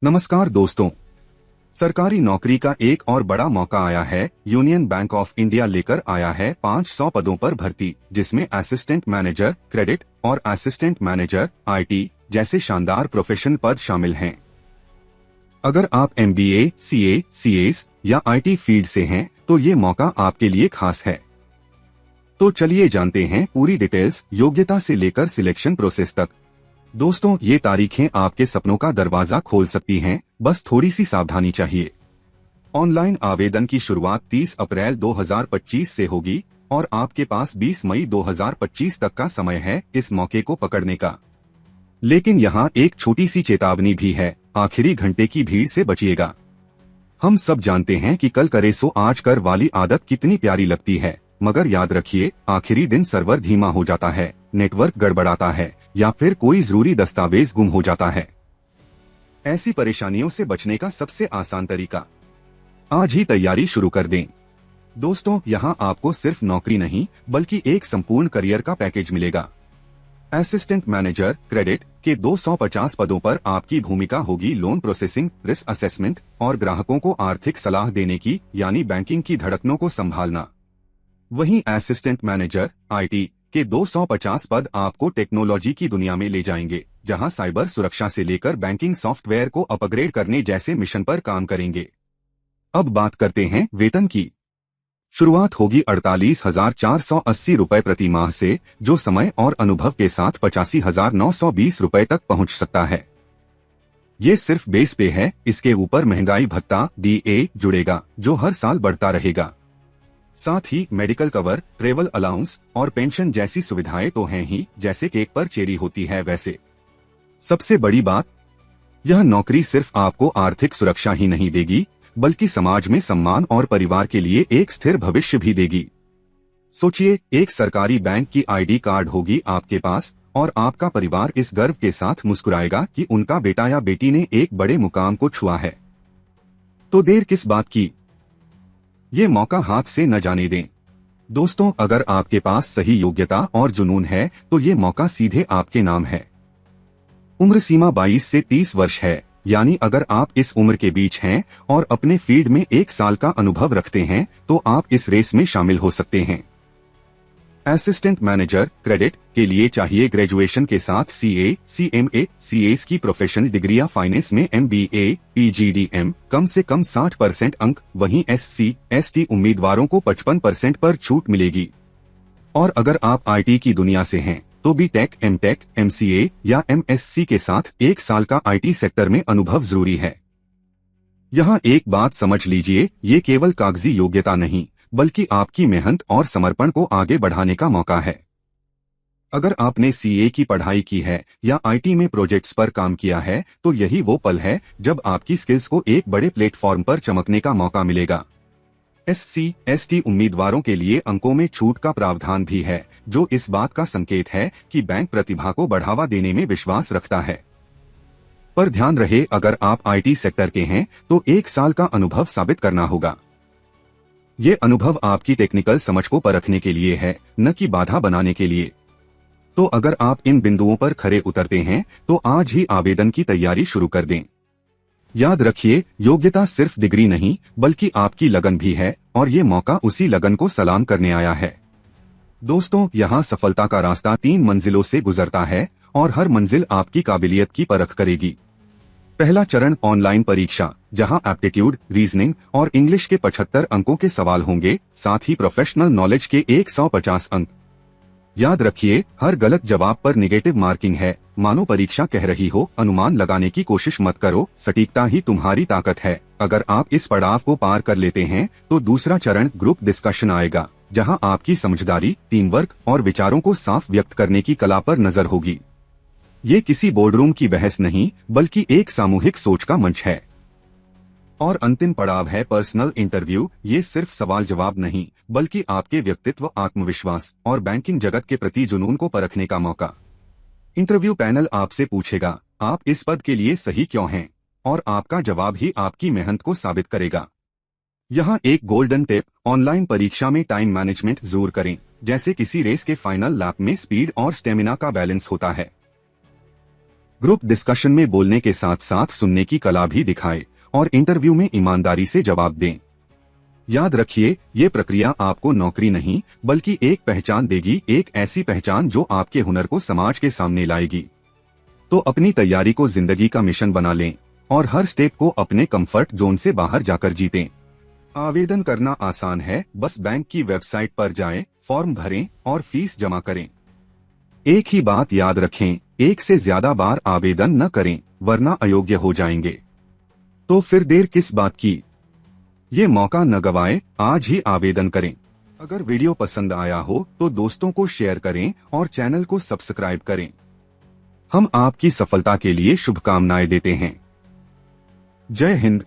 नमस्कार दोस्तों। सरकारी नौकरी का एक और बड़ा मौका आया है। यूनियन बैंक ऑफ इंडिया लेकर आया है 500 पदों पर भर्ती, जिसमें असिस्टेंट मैनेजर क्रेडिट और असिस्टेंट मैनेजर आईटी जैसे शानदार प्रोफेशनल पद शामिल हैं। अगर आप एमबीए, सीए, सीएस या आईटी फील्ड से हैं, तो ये मौका आपके लिए खास है। तो चलिए जानते हैं पूरी डिटेल्स, योग्यता से लेकर सिलेक्शन प्रोसेस तक। दोस्तों, ये तारीखें आपके सपनों का दरवाजा खोल सकती हैं, बस थोड़ी सी सावधानी चाहिए। ऑनलाइन आवेदन की शुरुआत 30 अप्रैल 2025 से होगी और आपके पास 20 मई 2025 तक का समय है इस मौके को पकड़ने का। लेकिन यहाँ एक छोटी सी चेतावनी भी है, आखिरी घंटे की भीड़ से बचिएगा। हम सब जानते हैं कि कल करे सो आज कर वाली आदत कितनी प्यारी लगती है, मगर याद रखिए, आखिरी दिन सर्वर धीमा हो जाता है, नेटवर्क गड़बड़ाता है या फिर कोई जरूरी दस्तावेज गुम हो जाता है। ऐसी परेशानियों से बचने का सबसे आसान तरीका, आज ही तैयारी शुरू कर दें। दोस्तों, यहाँ आपको सिर्फ नौकरी नहीं बल्कि एक संपूर्ण करियर का पैकेज मिलेगा। असिस्टेंट मैनेजर क्रेडिट के 250 पदों पर आपकी भूमिका होगी लोन प्रोसेसिंग, रिस्क असेसमेंट और ग्राहकों को आर्थिक सलाह देने की, यानी बैंकिंग की धड़कनों को संभालना। वहीं असिस्टेंट मैनेजर आईटी के 250 पद आपको टेक्नोलॉजी की दुनिया में ले जाएंगे, जहां साइबर सुरक्षा से लेकर बैंकिंग सॉफ्टवेयर को अपग्रेड करने जैसे मिशन पर काम करेंगे। अब बात करते हैं वेतन की। शुरुआत होगी 48,480 रुपए प्रति माह से, जो समय और अनुभव के साथ 85,920 रुपए तक पहुंच सकता है। ये सिर्फ बेस पे है, इसके ऊपर महंगाई भत्ता DA जुड़ेगा, जो हर साल बढ़ता रहेगा। साथ ही मेडिकल कवर, ट्रेवल अलाउंस और पेंशन जैसी सुविधाएं तो हैं ही, जैसे केक पर चेरी होती है वैसे। सबसे बड़ी बात, यह नौकरी सिर्फ आपको आर्थिक सुरक्षा ही नहीं देगी, बल्कि समाज में सम्मान और परिवार के लिए एक स्थिर भविष्य भी देगी। सोचिए, एक सरकारी बैंक की आईडी कार्ड होगी आपके पास और आपका परिवार इस गर्व के साथ मुस्कुराएगा कि उनका बेटा या बेटी ने एक बड़े मुकाम को छुआ है। तो देर किस बात की, ये मौका हाथ से न जाने दें। दोस्तों, अगर आपके पास सही योग्यता और जुनून है तो ये मौका सीधे आपके नाम है। उम्र सीमा 22 से 30 वर्ष है, यानी अगर आप इस उम्र के बीच हैं और अपने फील्ड में 1 साल का अनुभव रखते हैं तो आप इस रेस में शामिल हो सकते हैं। असिस्टेंट मैनेजर क्रेडिट के लिए चाहिए ग्रेजुएशन के साथ CA, CMA, CAS की प्रोफेशनल डिग्री या फाइनेंस में MBA, PGDM, कम से कम 60% अंक। वहीं SC, ST उम्मीदवारों को 55% पर छूट मिलेगी। और अगर आप IT की दुनिया से हैं तो BTech, MTech, MCA या MSc के साथ 1 साल का IT सेक्टर में अनुभव जरूरी है। यहाँ एक बात समझ लीजिए, ये केवल कागजी योग्यता नहीं बल्कि आपकी मेहनत और समर्पण को आगे बढ़ाने का मौका है। अगर आपने CA की पढ़ाई की है या IT में प्रोजेक्ट्स पर काम किया है तो यही वो पल है जब आपकी स्किल्स को एक बड़े प्लेटफॉर्म पर चमकने का मौका मिलेगा। SC, ST उम्मीदवारों के लिए अंकों में छूट का प्रावधान भी है, जो इस बात का संकेत है कि बैंक प्रतिभा को बढ़ावा देने में विश्वास रखता है। पर ध्यान रहे, अगर आप IT सेक्टर के हैं तो 1 साल का अनुभव साबित करना होगा। ये अनुभव आपकी टेक्निकल समझ को परखने के लिए है, न कि बाधा बनाने के लिए। तो अगर आप इन बिंदुओं पर खरे उतरते हैं तो आज ही आवेदन की तैयारी शुरू कर दें। याद रखिए, योग्यता सिर्फ डिग्री नहीं बल्कि आपकी लगन भी है और ये मौका उसी लगन को सलाम करने आया है। दोस्तों, यहाँ सफलता का रास्ता 3 मंजिलों से गुजरता है और हर मंजिल आपकी काबिलियत की परख करेगी। पहला चरण ऑनलाइन परीक्षा, जहां एप्टीट्यूड, रीजनिंग और इंग्लिश के 75 अंकों के सवाल होंगे, साथ ही प्रोफेशनल नॉलेज के 150 अंक। याद रखिए, हर गलत जवाब पर नेगेटिव मार्किंग है। मानो परीक्षा कह रही हो, अनुमान लगाने की कोशिश मत करो, सटीकता ही तुम्हारी ताकत है। अगर आप इस पड़ाव को पार कर लेते हैं तो दूसरा चरण ग्रुप डिस्कशन आएगा, जहां आपकी समझदारी, टीम वर्क और विचारों को साफ व्यक्त करने की कला पर नजर होगी। ये किसी बोर्डरूम की बहस नहीं बल्कि एक सामूहिक सोच का मंच है। और अंतिम पड़ाव है पर्सनल इंटरव्यू। ये सिर्फ सवाल जवाब नहीं बल्कि आपके व्यक्तित्व, आत्मविश्वास और बैंकिंग जगत के प्रति जुनून को परखने का मौका। इंटरव्यू पैनल आपसे पूछेगा, आप इस पद के लिए सही क्यों हैं, और आपका जवाब ही आपकी मेहनत को साबित करेगा। यहाँ एक गोल्डन टिप, ऑनलाइन परीक्षा में टाइम मैनेजमेंट जरूर करें, जैसे किसी रेस के फाइनल लैप में स्पीड और स्टेमिना का बैलेंस होता है। ग्रुप डिस्कशन में बोलने के साथ साथ सुनने की कला भी दिखाएं और इंटरव्यू में ईमानदारी से जवाब दें। याद रखिए, ये प्रक्रिया आपको नौकरी नहीं बल्कि एक पहचान देगी, एक ऐसी पहचान जो आपके हुनर को समाज के सामने लाएगी। तो अपनी तैयारी को जिंदगी का मिशन बना लें और हर स्टेप को अपने कंफर्ट जोन से बाहर जाकर जीतें। आवेदन करना आसान है, बस बैंक की वेबसाइट पर जाएं, फॉर्म भरें और फीस जमा करें। एक ही बात याद रखें, एक से ज्यादा बार आवेदन न करें वरना अयोग्य हो जाएंगे। तो फिर देर किस बात की? ये मौका न गवाएं, आज ही आवेदन करें। अगर वीडियो पसंद आया हो तो दोस्तों को शेयर करें और चैनल को सब्सक्राइब करें। हम आपकी सफलता के लिए शुभकामनाएं देते हैं। जय हिंद।